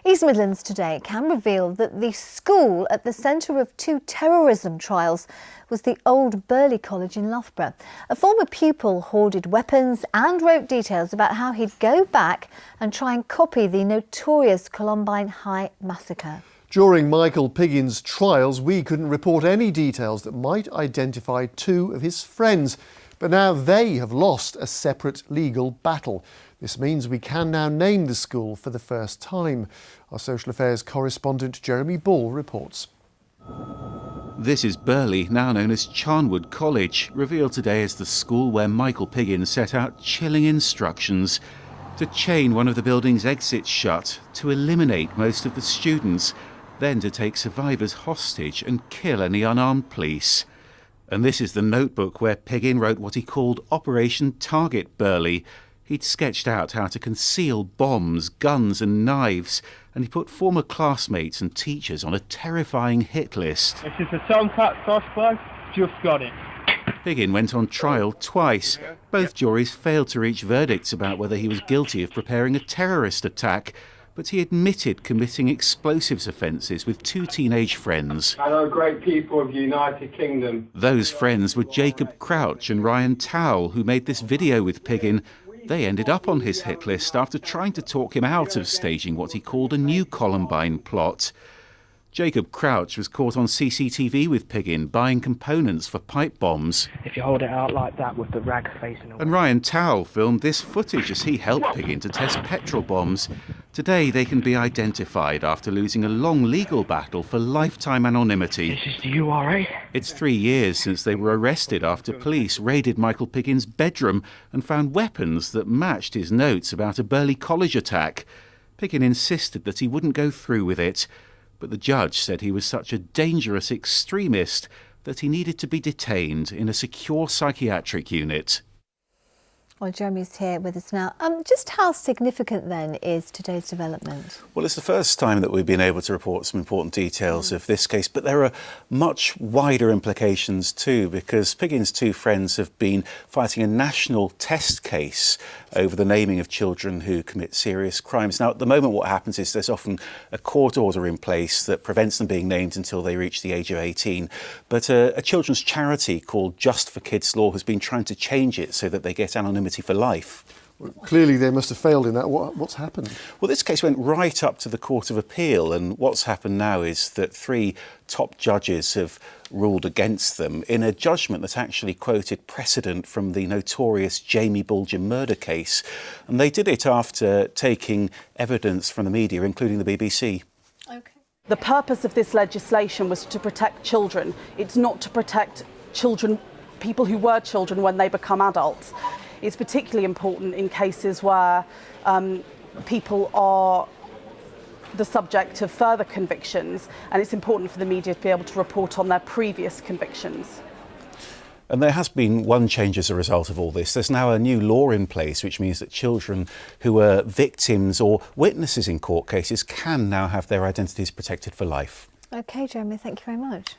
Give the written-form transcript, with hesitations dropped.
East Midlands today can reveal that the school at the centre of two terrorism trials was the old Burleigh College in Loughborough. A former pupil hoarded weapons and wrote details about how he'd go back and try and copy the notorious Columbine Massacre. During Michael Piggin's trials, we couldn't report any details that might identify two of his friends. But now they have lost a separate legal battle. This means we can now name the school for the first time. Our social affairs correspondent Jeremy Ball reports. This is Burleigh, now known as Charnwood College, revealed today as the school where Michael Piggin set out chilling instructions to chain one of the building's exits shut, to eliminate most of the students, then to take survivors hostage and kill any unarmed police. And this is the notebook where Piggin wrote what he called Operation Target Burleigh. He'd sketched out how to conceal bombs, guns and knives, and he put former classmates and teachers on a terrifying hit list. This is the Tomcat crossbow. Just got it. Piggin went on trial twice. Both juries failed to reach verdicts about whether he was guilty of preparing a terrorist attack, but he admitted committing explosives offences with two teenage friends. I know great people of the United Kingdom. Those friends were Jacob Crouch and Ryan Towell, who made this video with Piggin. They ended up on his hit list after trying to talk him out of staging what he called a new Columbine plot. Jacob Crouch was caught on CCTV with Piggin buying components for pipe bombs. If you hold it out like that with the rag facing away. And Ryan Towell filmed this footage as he helped Piggin to test petrol bombs. Today they can be identified after losing a long legal battle for lifetime anonymity. This is the URA. It's 3 years since they were arrested after police raided Michael Piggin's bedroom and found weapons that matched his notes about a Burleigh College attack. Piggin insisted that he wouldn't go through with it, but the judge said he was such a dangerous extremist that he needed to be detained in a secure psychiatric unit. Well, Jeremy's here with us now. Just how significant then is today's development? Well, it's the first time that we've been able to report some important details of this case, but there are much wider implications too, because Piggin's two friends have been fighting a national test case over the naming of children who commit serious crimes. Now, at the moment, what happens is there's often a court order in place that prevents them being named until they reach the age of 18. But a children's charity called Just for Kids Law has been trying to change it so that they get anonymity for life. Well, clearly they must have failed in that. What's happened? Well, this case went right up to the Court of Appeal, and what's happened now is that 3 top judges have ruled against them in a judgment that actually quoted precedent from the notorious Jamie Bulger murder case. And they did it after taking evidence from the media, including the BBC. Okay. The purpose of this legislation was to protect children. It's not to protect children, people who were children when they become adults. It's particularly important in cases where people are the subject of further convictions, and it's important for the media to be able to report on their previous convictions. And there has been one change as a result of all this. There's now a new law in place, which means that children who are victims or witnesses in court cases can now have their identities protected for life. OK, Jeremy, thank you very much.